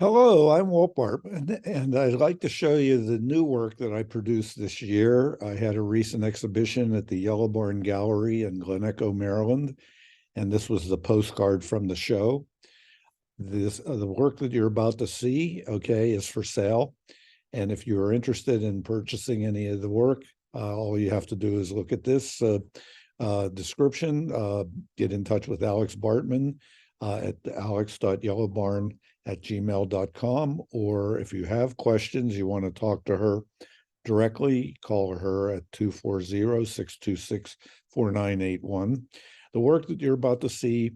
Hello, I'm Walt Bartman, and I'd like to show you the new work that I produced this year. I had a recent exhibition at the Yellow Barn Gallery in Glen Echo, Maryland, and this was the postcard from the show. The work that you're about to see, okay, is for sale. And if you're interested in purchasing any of the work, all you have to do is look at this description, get in touch with Alex Bartman at alex.yellowbarn@gmail.com. Or if you have questions, you want to talk to her directly, call her at 240-626-4981. The work that you're about to see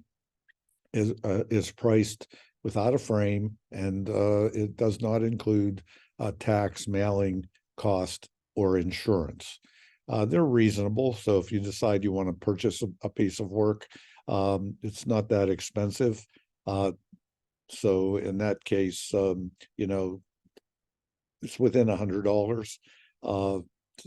is priced without a frame, and it does not include tax, mailing cost, or insurance. They're reasonable, so if you decide you want to purchase a piece of work, it's not that expensive. So in that case, it's within $100 uh,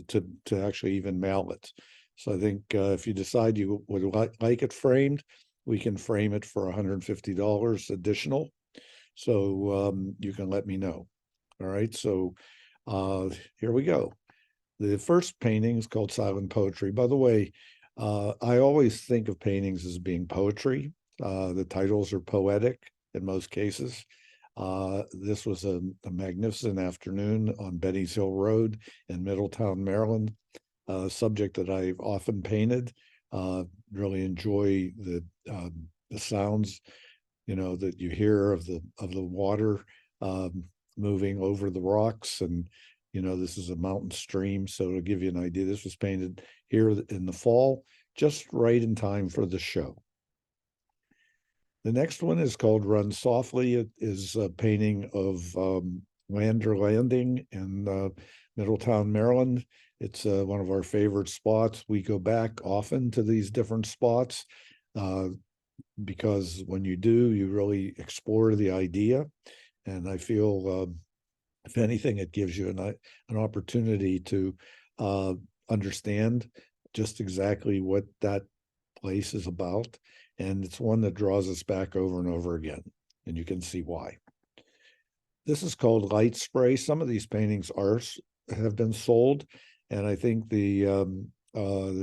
to actually even mail it. So I think if you decide you would like it framed, we can frame it for $150 additional. So you can let me know. All right. So here we go. The first painting is called Silent Poetry. By the way, I always think of paintings as being poetry. The titles are poetic in most cases. This was a magnificent afternoon on Betty's Hill Road in Middletown, Maryland. A subject that I've often painted. Really enjoy the sounds, that you hear of the water moving over the rocks, and this is a mountain stream. So to give you an idea, this was painted here in the fall, just right in time for the show. The next one is called Run Softly. It is a painting of Lander Landing in Middletown, Maryland. It's one of our favorite spots. We go back often to these different spots uh, because when you do, you really explore the idea. And I feel, if anything, it gives you an opportunity to uh, understand just exactly what that place is about. And it's one that draws us back over and over again. And you can see why. This is called Light Spray. Some of these paintings have been sold, and I think the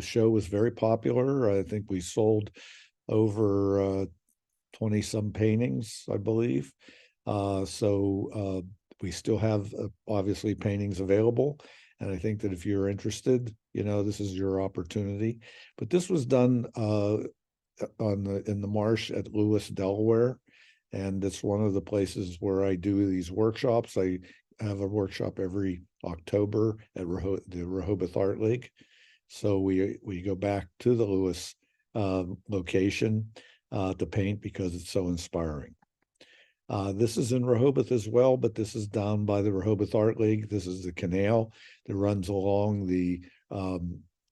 show was very popular. I think we sold over 20 some paintings, I believe. So we still have obviously paintings available. And I think that if you're interested, this is your opportunity. But this was done in the marsh at Lewis, Delaware. And it's one of the places where I do these workshops. I have a workshop every October at the Rehoboth Art League. So we go back to the Lewis location to paint because it's so inspiring. This is in Rehoboth as well, but this is down by the Rehoboth Art League. This is the canal that runs along the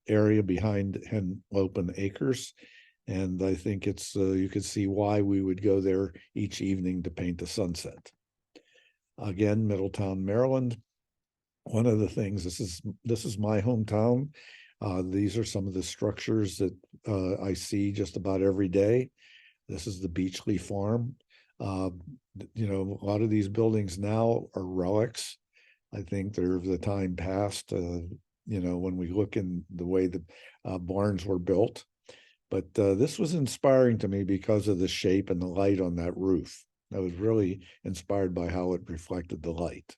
area behind Henlopen Acres. And I think it's you can see why we would go there each evening to paint the sunset. Again, Middletown, Maryland. One of the things, this is my hometown. These are some of the structures that I see just about every day. This is the Beachley Farm. A lot of these buildings now are relics. I think they're of the time past, when we look in the way the barns were built. But this was inspiring to me because of the shape and the light on that roof. I was really inspired by how it reflected the light.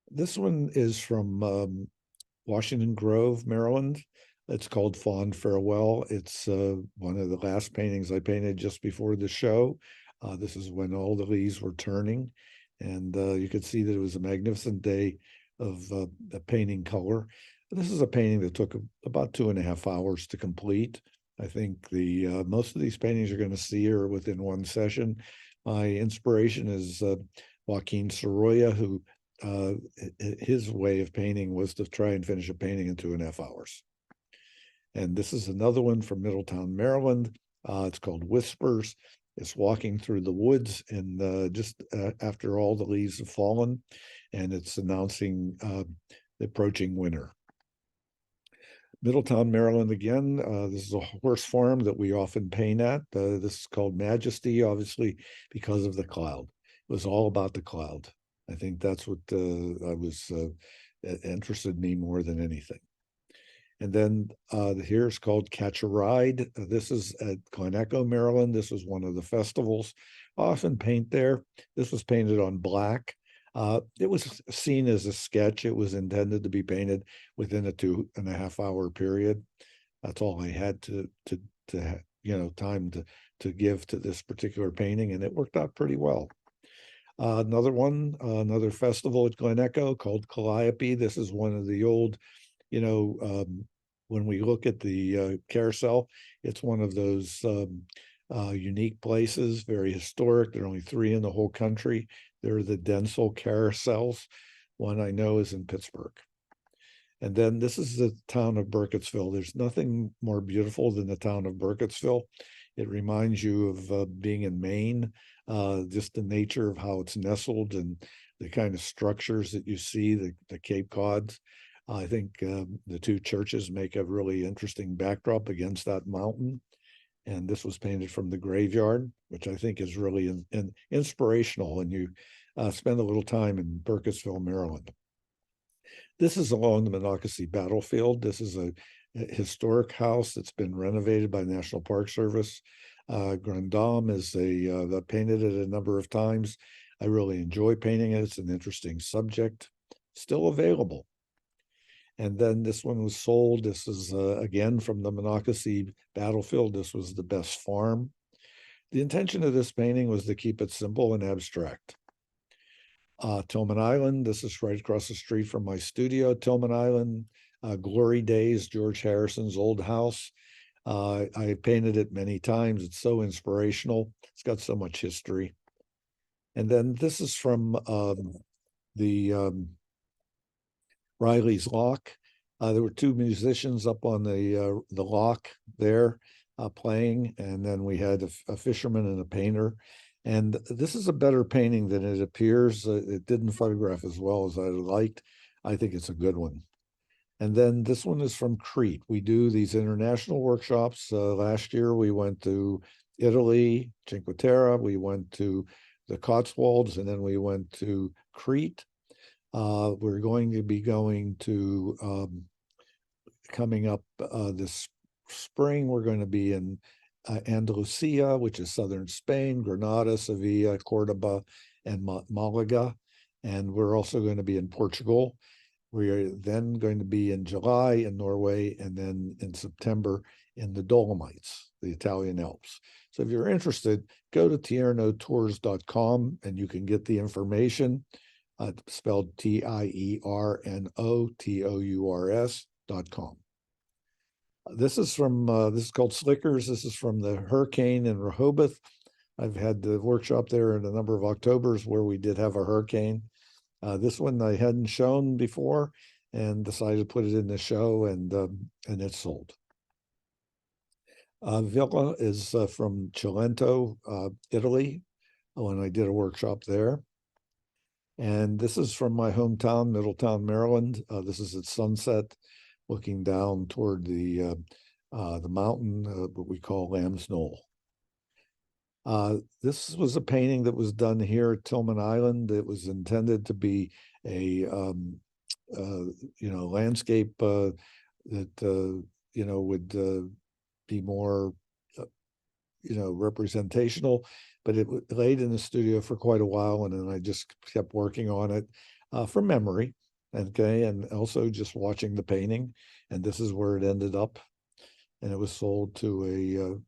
This one is from Washington Grove, Maryland. It's called Fond Farewell. It's one of the last paintings I painted just before the show. This is when all the leaves were turning. And you could see that it was a magnificent day of painting color. This is a painting that took about 2.5 hours to complete. I think the most of these paintings you're going to see are within one session. My inspiration is Joaquin Sorolla, who his way of painting was to try and finish a painting in 2.5 hours. And this is another one from Middletown, Maryland. It's called Whispers. It's walking through the woods and just after all the leaves have fallen, and it's announcing the approaching winter. Middletown, Maryland again. This is a horse farm that we often paint at. This is called Majesty, obviously, because of the cloud. was all about the cloud. I think that's what interested me more than anything. And then here's called Catch a Ride. This is at Glen Echo, Maryland. This was one of the festivals. I often paint there. This was painted on black. It was seen as a sketch. It was intended to be painted within a 2.5 hour period. That's all I had to time to give to this particular painting, and it worked out pretty well. Another festival at Glen Echo called Calliope. This is one of the old, when we look at the carousel, it's one of those unique places, very historic. There are only 3 in the whole country. They're the Denzel carousels. One I know is in Pittsburgh. And then this is the town of Burkittsville. There's nothing more beautiful than the town of Burkittsville. It reminds you of being in Maine, just the nature of how it's nestled and the kind of structures that you see, the Cape Cods. I think the 2 churches make a really interesting backdrop against that mountain. And this was painted from the graveyard, which I think is really inspirational when you spend a little time in Burkittsville, Maryland. This is along the Monocacy battlefield. This is a historic house that's been renovated by the National Park Service. Grand Dame is I've painted it a number of times. I really enjoy painting it. It's an interesting subject, still available. And then this one was sold. This is, again, from the Monocacy battlefield. This was the best farm. The intention of this painting was to keep it simple and abstract. Tillman Island, this is right across the street from my studio. Tillman Island, Glory Days, George Harrison's old house. I painted it many times. It's so inspirational. It's got so much history. And then this is from the Riley's Lock. There were 2 musicians up on the lock there playing, and then we had a fisherman and a painter. And this is a better painting than it appears. It didn't photograph as well as I liked. I think it's a good one. And then this one is from Crete. We do these international workshops. Last year we went to Italy, Cinque Terre. We went to the Cotswolds, and then we went to Crete. We're going to be going to coming up this spring. We're going to be in Andalusia, which is southern Spain, Granada, Sevilla, Cordoba, and Malaga. And we're also going to be in Portugal. We are then going to be in July in Norway, and then in September in the Dolomites, the Italian Alps. So if you're interested, go to tiernotours.com and you can get the information, spelled TIERNOTOURS.com. This is called Slickers. This is from the hurricane in Rehoboth. I've had the workshop there in a number of Octobers where we did have a hurricane. This one I hadn't shown before and decided to put it in the show, and it's sold. Villa is from Cilento, Italy, when I did a workshop there. And this is from my hometown, Middletown, Maryland. This is at sunset, looking down toward the mountain, what we call Lamb's Knoll. This was a painting that was done here at Tillman Island. It was intended to be a landscape that would be more representational, but it laid in the studio for quite a while, and then I just kept working on it from memory, okay, and also just watching the painting, and this is where it ended up, and it was sold to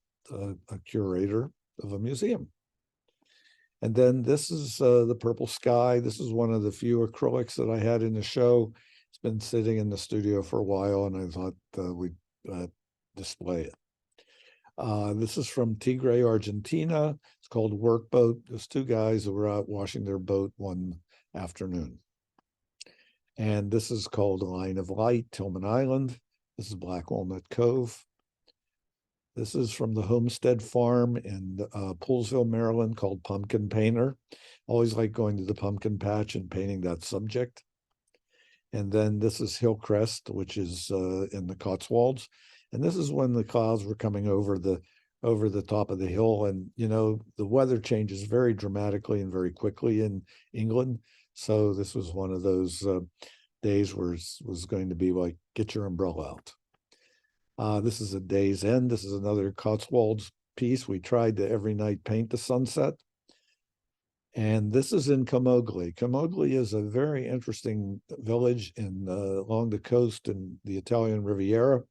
a curator of a museum. And then this is the Purple Sky. This is one of the few acrylics that I had in the show. It's been sitting in the studio for a while, and I thought we'd display it. This is from Tigre, Argentina. It's called Workboat. There's 2 guys who were out washing their boat one afternoon. And this is called Line of Light, Tillman Island. This is Black Walnut Cove. This is from the Homestead Farm in Poolesville, Maryland, called Pumpkin Painter. Always like going to the pumpkin patch and painting that subject. And then this is Hillcrest, which is in the Cotswolds. And this is when the clouds were coming over the over the top of the hill. And, you know, the weather changes very dramatically and very quickly in England. So this was one of those days where it was going to be like, get your umbrella out. This is a day's end. This is another Cotswolds piece. We tried to every night paint the sunset. And this is in Camogli. Camogli is a very interesting village in along the coast in the Italian Riviera.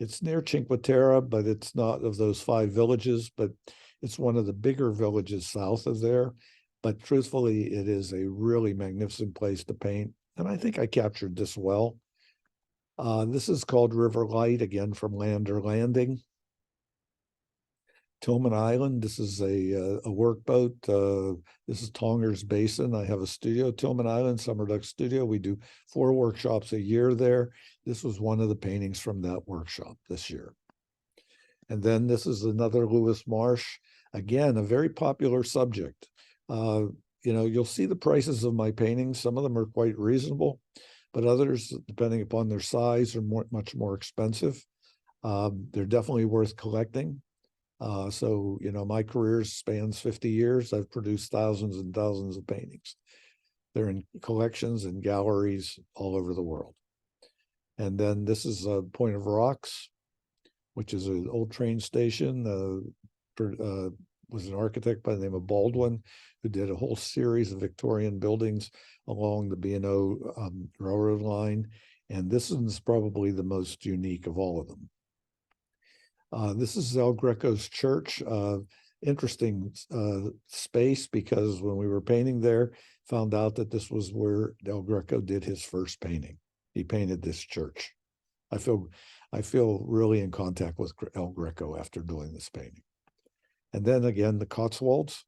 It's near Cinque Terre, but it's not of those 5 villages, but it's one of the bigger villages south of there. But truthfully, it is a really magnificent place to paint. And I think I captured this well. This is called River Light, again from Lander Landing. Tillman Island, this is a workboat. This is Tonger's Basin. I have a studio, Tillman Island, Summer Duck Studio. We do 4 workshops a year there. This was one of the paintings from that workshop this year. And then this is another Lewis Marsh. Again, a very popular subject. You know, you'll see the prices of my paintings. Some of them are quite reasonable, but others, depending upon their size, are much more expensive. They're definitely worth collecting. So, you know, my career spans 50 years. I've produced thousands and thousands of paintings. They're in collections and galleries all over the world. And then this is a Point of Rocks, which is an old train station. Was an architect by the name of Baldwin, who did a whole series of Victorian buildings along the B&O railroad line. And this is probably the most unique of all of them. This is El Greco's church. Interesting space, because when we were painting there, found out that this was where El Greco did his first painting. He painted this church. I feel really in contact with El Greco after doing this painting. And then again, the Cotswolds.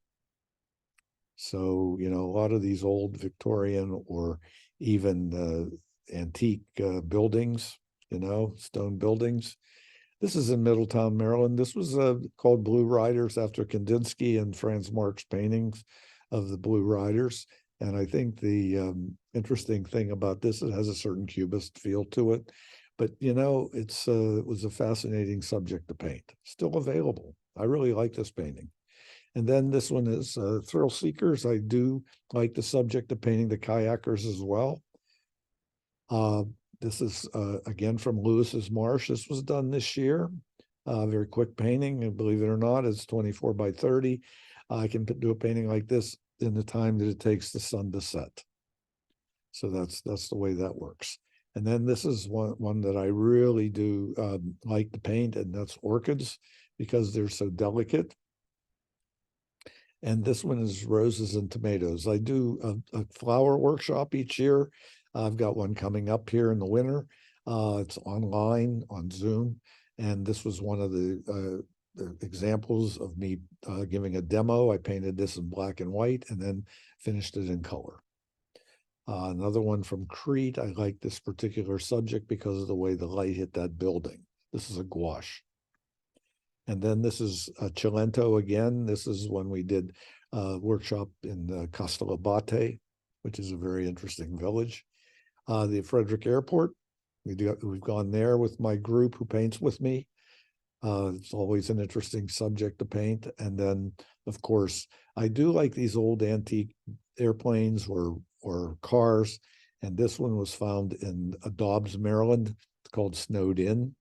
So, you know, a lot of these old Victorian or even antique buildings, you know, stone buildings. This is in Middletown, Maryland. This was called Blue Riders after Kandinsky and Franz Marc's paintings of the Blue Riders. And I think the interesting thing about this, it has a certain Cubist feel to it. But, you know, it was a fascinating subject to paint. Still available. I really like this painting. And then this one is Thrill Seekers. I do like the subject of painting the kayakers as well. This is, again, from Lewis's Marsh. This was done this year. Very quick painting, and believe it or not, it's 24 by 30. I can do a painting like this in the time that it takes the sun to set. So that's the way that works. And then this is one that I really do like to paint, and that's orchids, because they're so delicate. And this one is roses and tomatoes. I do a flower workshop each year. I've got one coming up here in the winter. It's online on Zoom. And this was one of the examples of me giving a demo. I painted this in black and white and then finished it in color. Another one from Crete. I like this particular subject because of the way the light hit that building. This is a gouache. And then this is Cilento again. This is when we did a workshop in Castellabate, which is a very interesting village. The Frederick Airport, we've gone there with my group who paints with me. It's always an interesting subject to paint. And then, of course, I do like these old antique airplanes or cars. And this one was found in Dobbs, Maryland. It's called Snowed In.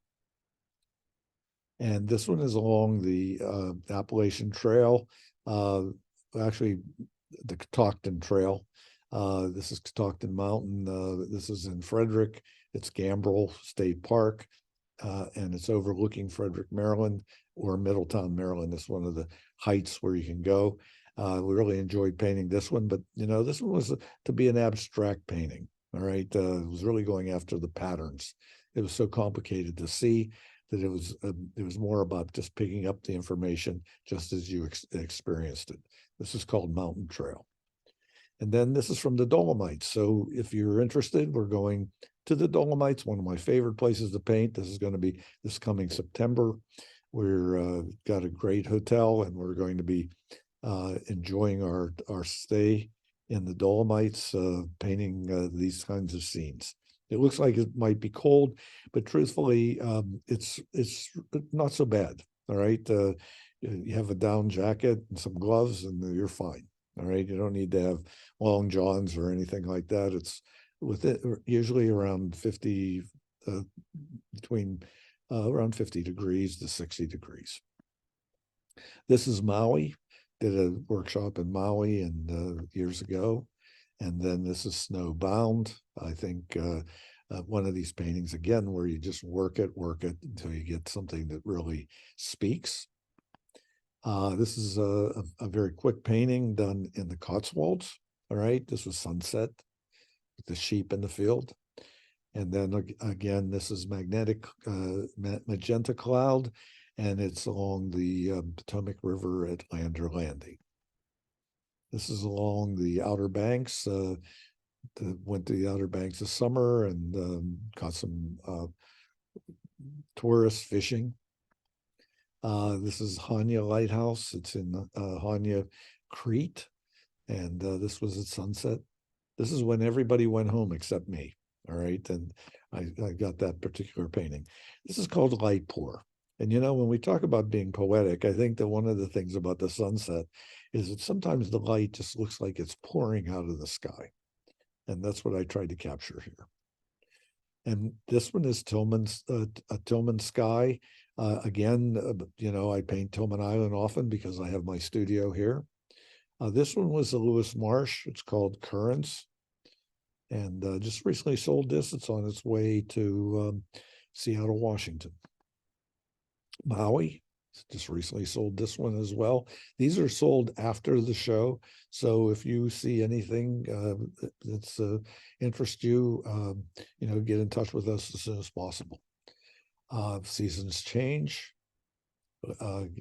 And this one is along the Appalachian Trail, actually the Catoctin Trail. This is Catoctin Mountain. This is in Frederick. It's Gambrel State Park, and it's overlooking Frederick, Maryland, or Middletown, Maryland. It's one of the heights where you can go. We really enjoyed painting this one, but you know, this one was to be an abstract painting. All right, it was really going after the patterns. It was so complicated to see that it was more about just picking up the information just as you experienced it. This is called Mountain Trail. And then this is from the Dolomites. So if you're interested, we're going to the Dolomites, one of my favorite places to paint. This is going to be this coming September. We're got a great hotel, and we're going to be enjoying our stay in the Dolomites, painting these kinds of scenes. It looks like it might be cold, but truthfully, it's not so bad. All right. You have a down jacket and some gloves and you're fine. All right. You don't need to have long johns or anything like that. It's with it usually around 50, between around 50 degrees to 60 degrees. This is Maui. Did a workshop in Maui and years ago. And then this is Snowbound. I think one of these paintings, again, where you just work it until you get something that really speaks. This is a very quick painting done in the Cotswolds. All right, this was sunset with the sheep in the field. And then again, this is magenta cloud, and it's along the Potomac River at Lander Landing. This is along the Outer Banks. Went to the Outer Banks this summer and caught some tourists fishing. This is Hanya Lighthouse. It's in Hanya, Crete, and this was at sunset. This is when everybody went home except me. All right, and I got that particular painting. This is called Light Pour. And when we talk about being poetic, I think that one of the things about the sunset is that sometimes the light just looks like it's pouring out of the sky. And that's what I tried to capture here. And this one is Tillman's Tillman Sky. Again, I paint Tillman Island often because I have my studio here. This one was the Lewis Marsh. It's called Currents. And just recently sold this. It's on its way to Seattle, Washington. Maui, just recently sold this one as well. These are sold after the show. So if you see anything that's interests you, get in touch with us as soon as possible. Seasons change.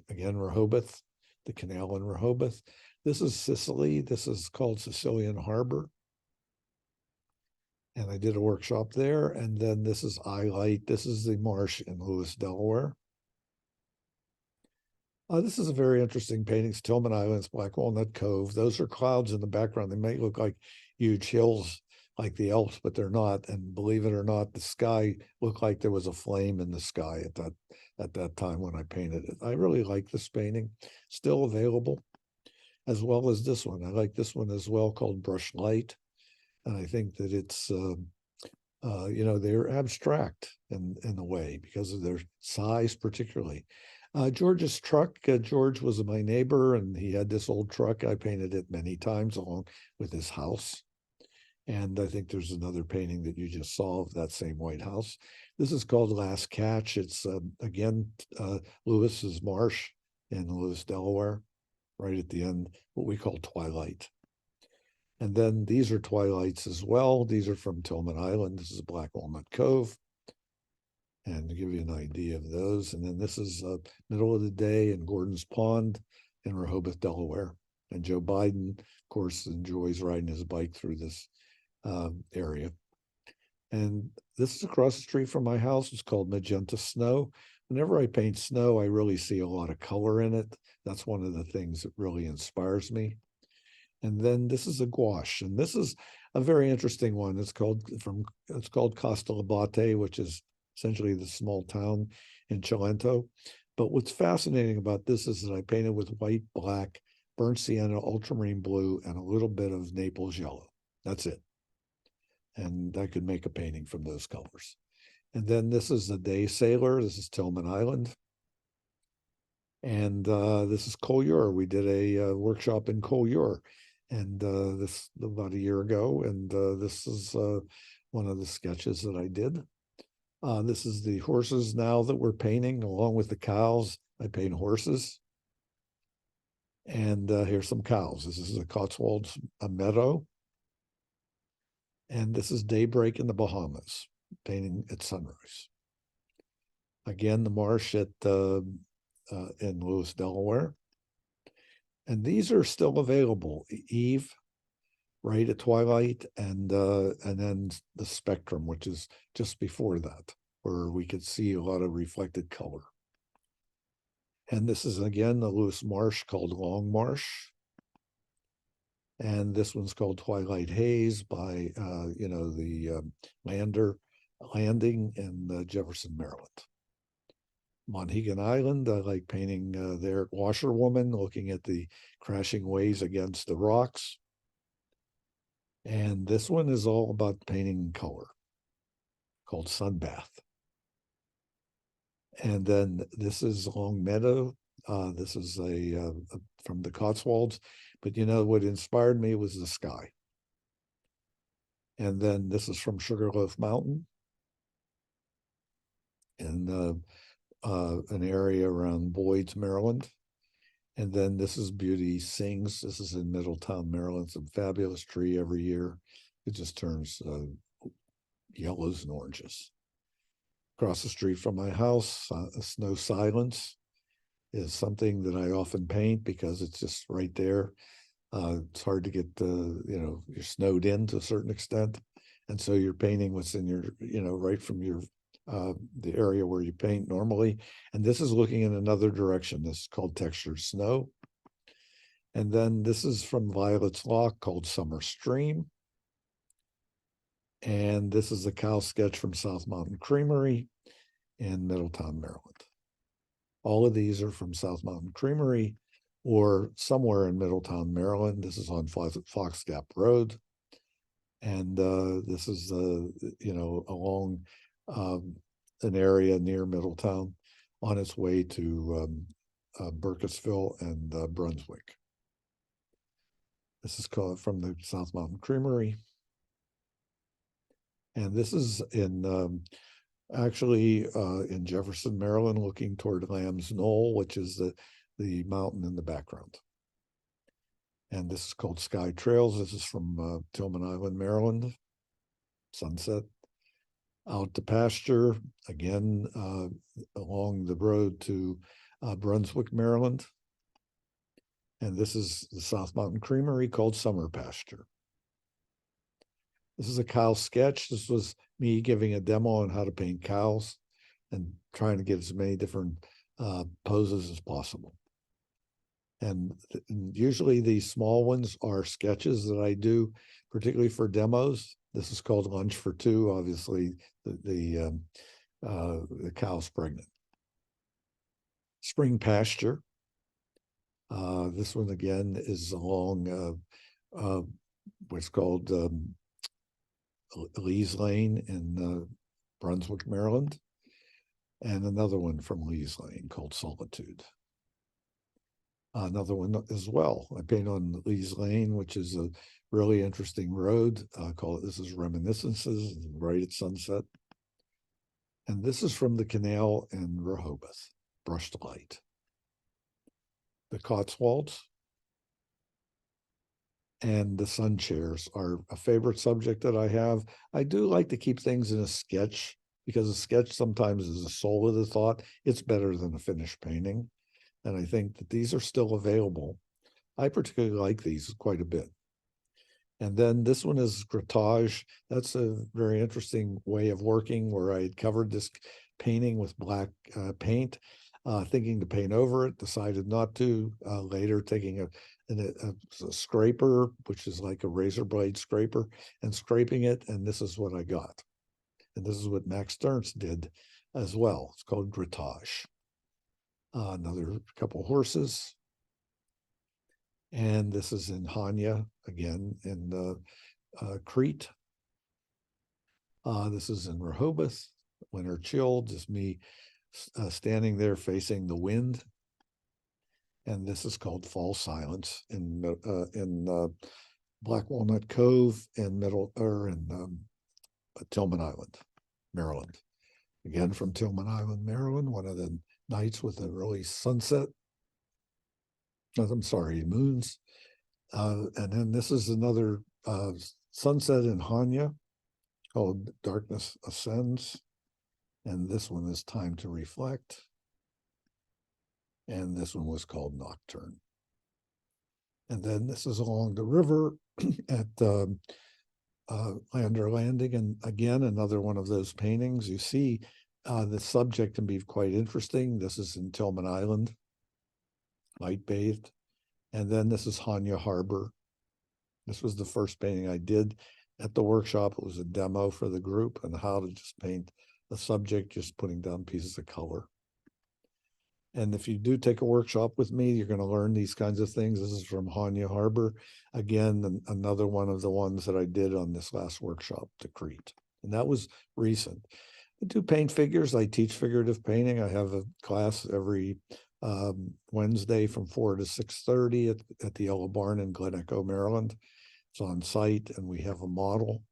Again, Rehoboth, the canal in Rehoboth. This is Sicily. This is called Sicilian Harbor. And I did a workshop there. And then this is I Light. This is the marsh in Lewis, Delaware. This is a very interesting painting. It's Tillman Islands, Black Walnut Cove. Those are clouds in the background. They might look like huge hills like the Alps, but they're not. And believe it or not, the sky looked like there was a flame in the sky at that time when I painted it. I really like this painting. Still available, as well as this one. I like this one as well, called Brush Light. And I think that it's they're abstract in a way because of their size, particularly. George's truck. George was my neighbor, and he had this old truck. I painted it many times along with his house. And I think there's another painting that you just saw of that same White House. This is called Last Catch. It's, again, Lewis's Marsh in Lewis, Delaware, right at the end, what we call Twilight. And then these are twilights as well. These are from Tillman Island. This is Black Walnut Cove. And to give you an idea of those. And then this is middle of the day in Gordon's Pond in Rehoboth, Delaware. And Joe Biden, of course, enjoys riding his bike through this area. And this is across the street from my house. It's called Magenta Snow. Whenever I paint snow, I really see a lot of color in it. That's one of the things that really inspires me. And then this is a gouache, and this is a very interesting one. It's called Costa Labate, which is essentially the small town in Cilento. But what's fascinating about this is that I painted with white, black, burnt sienna, ultramarine blue, and a little bit of Naples yellow. That's it. And I could make a painting from those colors. And then this is the Day Sailor. This is Tillman Island. And this is Collioure. We did a workshop in Collioure, and this about a year ago. And this is one of the sketches that I did. This is the horses now that we're painting, along with the cows. I paint horses. And here's some cows. This is a Cotswolds, a meadow. And this is Daybreak in the Bahamas, painting at sunrise. Again, the marsh at in Lewis, Delaware. And these are still available. Eve, right at twilight, and then the spectrum, which is just before that, where we could see a lot of reflected color. And this is, again, the Lewis Marsh called Long Marsh. And this one's called Twilight Haze by, the Landing in Jefferson, Maryland. Monhegan Island, I like painting there, Washerwoman, looking at the crashing waves against the rocks. And this one is all about painting in color, called Sunbath. And then this is Long Meadow. This is from the Cotswolds, but you know what inspired me was the sky. And then this is from Sugarloaf Mountain, in an area around Boyd's, Maryland. And then this is Beauty Sings. This is in Middletown, Maryland. It's a fabulous tree every year. It just turns yellows and oranges. Across the street from my house, Snow Silence is something that I often paint because it's just right there. It's hard to get, you're snowed in to a certain extent. And so you're painting what's in your, right from your, the area where you paint normally. And this is looking in another direction. This is called Textured Snow. And then this is from Violet's Lock called Summer Stream. And this is a cow sketch from South Mountain Creamery in Middletown, Maryland. All of these are from South Mountain Creamery or somewhere in Middletown, Maryland. This is on Fox Gap Road. And this is, along an area near Middletown on its way to Burkittsville and Brunswick. This is called from the South Mountain Creamery. And this is in actually in Jefferson, Maryland, looking toward Lamb's Knoll, which is the mountain in the background. And this is called Sky Trails. This is from Tillman Island, Maryland, sunset. Out to pasture, again, along the road to Brunswick, Maryland. And this is the South Mountain Creamery called Summer Pasture. This is a cow sketch. This was me giving a demo on how to paint cows and trying to get as many different poses as possible. And usually these small ones are sketches that I do, particularly for demos. This is called Lunch for Two. Obviously, the cow's pregnant. Spring Pasture. This one again is along what's called Lee's Lane in Brunswick, Maryland, and another one from Lee's Lane called Solitude. Another one as well. I paint on Lee's Lane, which is a really interesting road. This is Reminiscences, right at sunset. And this is from the canal in Rehoboth, brushed light. The Cotswolds and the sun chairs are a favorite subject that I have. I do like to keep things in a sketch because a sketch sometimes is the soul of the thought. It's better than a finished painting. And I think that these are still available. I particularly like these quite a bit. And then this one is grattage. That's a very interesting way of working where I had covered this painting with black paint, thinking to paint over it, decided not to. Later taking a scraper, which is like a razor blade scraper, and scraping it, and this is what I got. And this is what Max Ernst did as well. It's called grattage. Another couple horses. And this is in Hanya, again, in Crete. This is in Rehoboth, Winter Chill, just me standing there facing the wind. And this is called Fall Silence in Black Walnut Cove in Tillman Island, Maryland. Again, from Tillman Island, Maryland, one of the nights with a early sunset. I'm sorry, moons. And then this is another sunset in Hanya called Darkness Ascends. And this one is Time to Reflect. And this one was called Nocturne. And then this is along the river at Lander Landing. And again, another one of those paintings. You see the subject can be quite interesting. This is in Tillman Island, light bathed. And then this is Hanya Harbor. This was the first painting I did at the workshop. It was a demo for the group and how to just paint the subject, just putting down pieces of color. And if you do take a workshop with me, you're going to learn these kinds of things. This is from Hanya Harbor. Again, another one of the ones that I did on this last workshop to Crete. And that was recent. I do paint figures. I teach figurative painting. I have a class every Wednesday from 4 to 6:30 at the Yellow Barn in Glen Echo, Maryland. It's on site, and we have a model.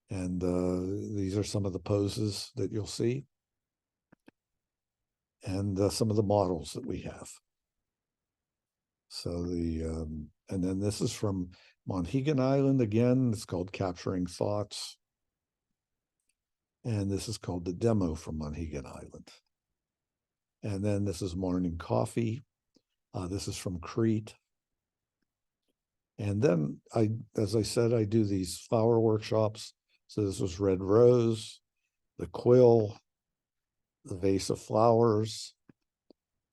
And these are some of the poses that you'll see, and some of the models that we have. So and then this is from Monhegan Island again. It's called Capturing Thoughts. And this is called The Demo from Monhegan Island. And then this is Morning Coffee. This is from Crete. And then as I said, I do these flower workshops. So this was Red Rose, the Quill, the Vase of Flowers,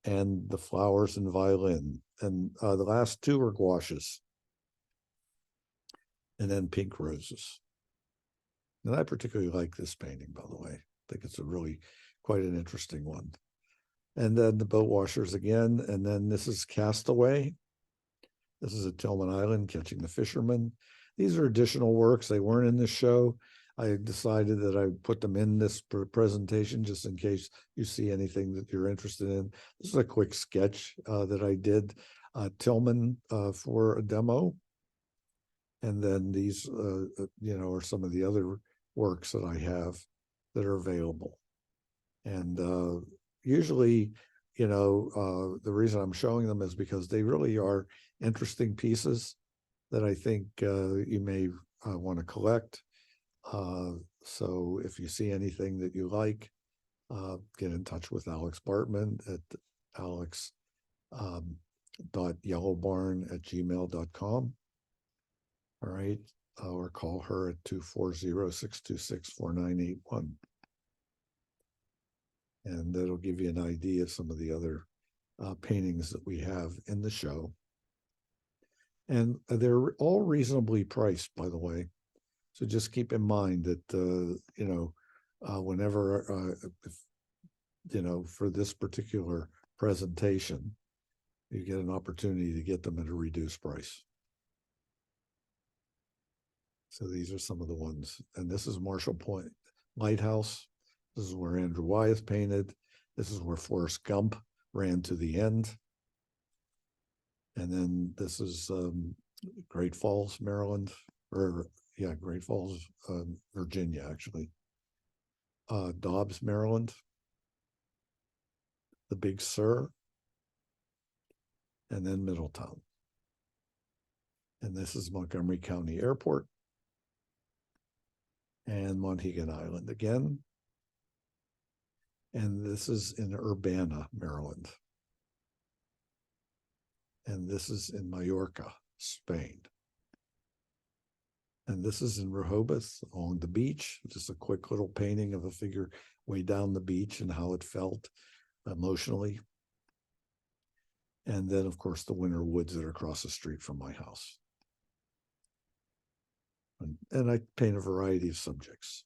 and the Flowers and Violin. And the last two are gouaches. And then Pink Roses. And I particularly like this painting, by the way. I think it's a really quite an interesting one. And then the boat washers again. And then this is Castaway. This is at Tillman Island, Catching the Fisherman. These are additional works. They weren't in this show. I decided that I put them in this presentation just in case you see anything that you're interested in. This is a quick sketch that I did Tillman for a demo. And then these, are some of the other works that I have that are available. And usually, the reason I'm showing them is because they really are interesting pieces that I think you may want to collect. So if you see anything that you like, get in touch with Alex Bartman at alex.yellowbarn@gmail.com. All right, or call her at 240-626-4981. And that'll give you an idea of some of the other paintings that we have in the show. And they're all reasonably priced, by the way. So just keep in mind that, whenever, for this particular presentation, you get an opportunity to get them at a reduced price. So these are some of the ones. And this is Marshall Point Lighthouse. This is where Andrew Wyeth painted. This is where Forrest Gump ran to the end. And then this is Great Falls, Maryland, Great Falls, Virginia, actually. Dobbs, Maryland. The Big Sur. And then Middletown. And this is Montgomery County Airport. And Monhegan Island again. And this is in Urbana, Maryland. And this is in Mallorca, Spain. And this is in Rehoboth along the beach. Just a quick little painting of a figure way down the beach and how it felt emotionally. And then, of course, the winter woods that are across the street from my house. And I paint a variety of subjects.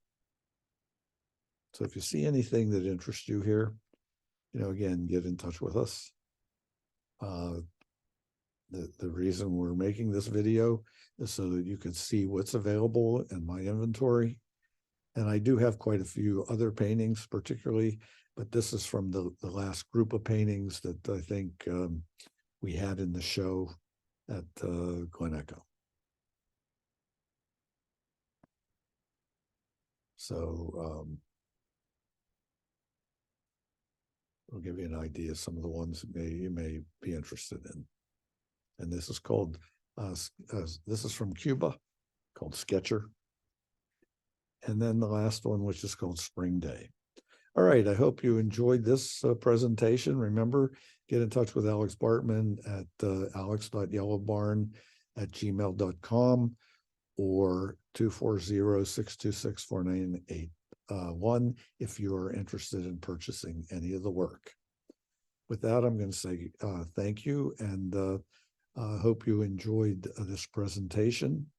So if you see anything that interests you here, again, get in touch with us. The reason we're making this video is so that you can see what's available in my inventory. And I do have quite a few other paintings, particularly, but this is from the last group of paintings that I think we had in the show at Glen Echo. So I'll give you an idea of some of the ones that you may be interested in. And this is called, this is from Cuba, called Sketcher. And then the last one, which is called Spring Day. All right, I hope you enjoyed this presentation. Remember, get in touch with Alex Bartman at alex.yellowbarn@gmail.com or 240-626-4981 if you are interested in purchasing any of the work. With that, I'm going to say thank you, and hope you enjoyed this presentation.